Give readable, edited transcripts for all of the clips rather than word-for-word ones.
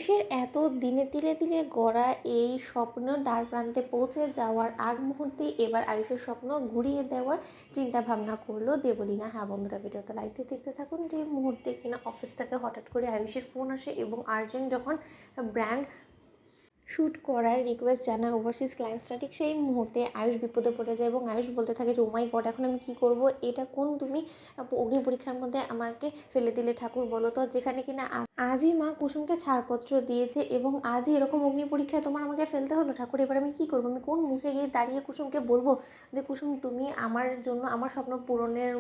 আয়ুষের এত দিনে তিলে তিলে গড়া এই স্বপ্ন দ্বার প্রান্তে পৌঁছে যাওয়ার আগ মুহূর্তে এবার আয়ুষের স্বপ্ন ঘুরিয়ে দেওয়ার চিন্তা ভাবনা করলো দেবলীনা। হ্যাঁ বন্ধুরা, ভিডিওতে লাইকতে দেখতে থাকুন। যে মুহূর্তে কিনা অফিস থেকে হঠাৎ করে আয়ুষের ফোন আসে এবং আর্জেন্ট যখন ব্র্যান্ড শ্যুট করার রিকোয়েস্ট জানায় ওভারসিজ ক্লায়েন্টসরা, ঠিক সেই মুহূর্তে আয়ুষ বিপদে পড়ে যায় এবং আয়ুষ বলতে থাকে যে ও মাই গড, এখন আমি কী করবো? এটা কোন তুমি অগ্নি পরীক্ষার মধ্যে আমাকে ফেলে দিলে ঠাকুর, বলো তো? যেখানে কিনা আজই মা কুসুমকে ছাড়পত্র দিয়েছে এবং আজই এরকম অগ্নি পরীক্ষায় তোমার আমাকে ফেলতে হলো ঠাকুর। এবার আমি কী করবো? আমি কোন মুখে গিয়ে দাঁড়িয়ে কুসুমকে বলবো যে কুসুম তুমি আমার জন্য, আমার স্বপ্ন পূরণের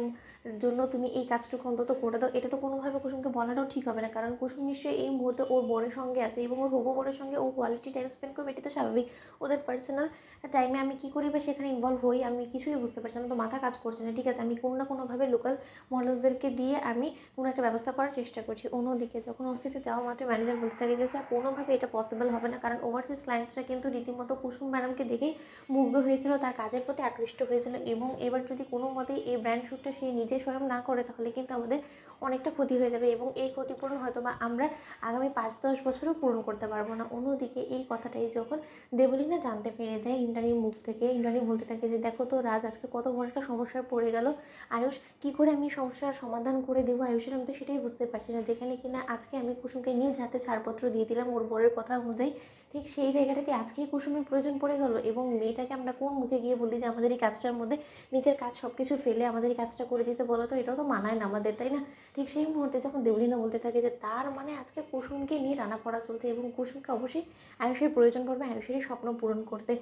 জন্য তুমি এই কাজটুকু অন্তত করে দাও? এটা তো কোনোভাবে কুসুমকে বলাটাও ঠিক হবে না, কারণ কুসুম নিশ্চয়ই এই মুহূর্তে ওর বরের সঙ্গে আছে এবং ওর হবু বরের সঙ্গে ও কোয়ালিটি টাইম স্পেন্ড করবে, এটা তো স্বাভাবিক। ওদের পার্সোনাল টাইমে আমি কী করি বা সেখানে ইনভলভ হই, আমি কিছুই বুঝতে পারছি না, তো মাথা কাজ করছে না। ঠিক আছে, আমি কোনো না কোনোভাবে লোকাল মডেলসদেরকে দিয়ে আমি কোনো একটা ব্যবস্থা করার চেষ্টা করছি। অন্যদিকে যখন অফিসে যাওয়া মাত্র ম্যানেজার বলতে থাকে যে স্যার কোনোভাবে এটা পসিবল হবে না, কারণ ওভারসিজ ক্লায়েন্টসরা কিন্তু রীতিমতো কুসুম ম্যাডামকে দেখেই মুগ্ধ হয়েছিল, তার কাজের প্রতি আকৃষ্ট হয়েছিল এবং এবার যদি কোনো মতেই এই ব্র্যান্ড শ্যুটটা সে নিজে স্বয়ং না করে তাহলে কিন্তু আমাদের অনেকটা ক্ষতি হয়ে যাবে এবং এই ক্ষতিপূরণ হয়তো বা আমরা আগামী 5-10 বছরও পূরণ করতে পারবো না। অন্যদিকে এই কথাটাই যখন দেবলীনা জানতে পেরে যায় ইন্দ্রাণীর মুখ থেকে, ইন্দ্রাণী বলতে থাকে যে দেখো তো রাজ আজকে কত বড় একটা সমস্যায় পড়ে গেল। আয়ুষ কী করে আমি সমস্যার সমাধান করে দেবো আয়ুষের, আমি তো সেটাই বুঝতে পারছি না। যেখানে কিনা আজকে আমি কুসুমকে নিজ হাতে ছাড়পত্র দিয়ে দিলাম ওর বরের কথা অনুযায়ী, ঠিক সেই জায়গাটাতে আজকেই কুসুমের প্রয়োজন পড়ে গেল এবং মেয়েটাকে আমরা কোন মুখে গিয়ে বলি যে আমাদের এই কাজটার মধ্যে নিজের কাজ সব কিছু ফেলে আমাদের এই কাজটা করে দিতে? বলো তো, এটাও তো মানায় না আমাদের, তাই না? ঠিক সেই মুহূর্তে যখন দেবলীনা বলতে থাকে যে তার মানে আজকে কুসুমকে নিয়ে টানাপড়া চলছে এবং কুসুমকে অবশ্যই আয়ুষের প্রয়োজন পড়বে আয়ুষেরই স্বপ্ন পূরণ করতে।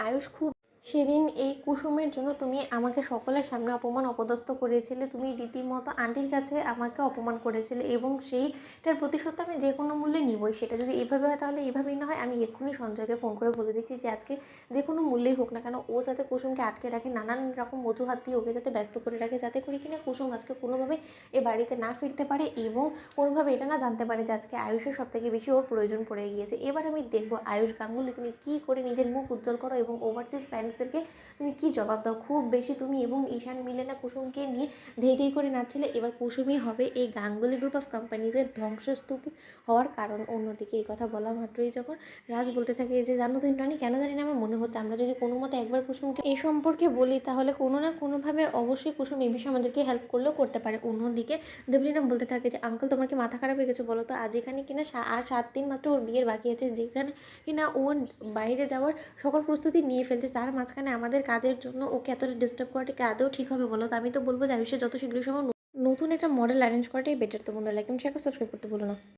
আয়ুষ খুব সেদিন এই কুসুমের জন্য তুমি আমাকে সকলের সামনে অপমান অপদস্থ করেছিলে, তুমি রীতিমতো আন্টির কাছে আমাকে অপমান করেছিলে এবং সেইটার প্রতিশোধ আমি যে কোনো মূল্যে নিবই। সেটা যদি এইভাবে হয় তাহলে এইভাবেই না হয়, আমি এক্ষুনি সঞ্জয়কে ফোন করে বলে দিচ্ছি যে আজকে যে কোনো মূল্যেই হোক না কেন ও যাতে কুসুমকে আটকে রাখে, নানান রকম অজুহাত দিয়ে ওকে যাতে ব্যস্ত করে রাখে, যাতে করে কিনা কুসুম আজকে কোনোভাবে এ বাড়িতে না ফিরতে পারে এবং কোনোভাবে এটা না জানতে পারে যে আজকে আয়ুষের সবথেকে বেশি ওর প্রয়োজন পড়ে গিয়েছে। এবার আমি দেখবো আয়ুষ গাঙ্গুলি তুমি কী করে নিজের মুখ উজ্জ্বল করো এবং ওভারসিজ ফ্রেন্ডসদেরকে তুমি কী জবাব দাও। খুব বেশি তুমি এবং ঈশান মিলে না কুসুমকে নিয়ে ধেই ধেই করে নাচছিলে, এবার কুসুমই হবে এই গাঙ্গুলি গ্রুপ অফ কোম্পানিজের ধ্বংসস্তূপ হওয়ার কারণ। অন্যদিকে এই কথা বলা মাত্রই যখন রাজ বলতে থাকে যে জানো তো ইন্দ্রাণী, কেন জানি না আমার মনে হচ্ছে আমরা যদি কোনো মতে একবার কুসুমকে এই সম্পর্কে বলি তাহলে কোনো না কোনোভাবে অবশ্যই কুসুম এই বিষয়ে আমাদেরকে হেল্প করলেও করতে পারে। অন্যদিকে দেবলীনা বলতে থাকে যে আঙ্কেল তোমার কি মাথা খারাপ হয়ে গেছে? বলো তো, আজ এখানে কিনা আর 7 দিন মাত্র ওর বিয়ের বাকি আছে, যেখানে কিনা ও বাইরে যাওয়ার সকল প্রস্তুতি নিয়ে ফেলছে, তার মাঝখানে আমাদের কাজের জন্য ওকে এতটা ডিস্টার্ব করাটা কি আদৌ ঠিক হবে? বলো তো। আমি তো বলবো যে আয়ুষের যত শীঘ্র সম্ভব নতুন একটা মডেল অ্যারেঞ্জ করাটাই বেটার। তো বন্ধুরা, লাইক এবং শেয়ার করে সাবস্ক্রাইব করতে ভুলো না।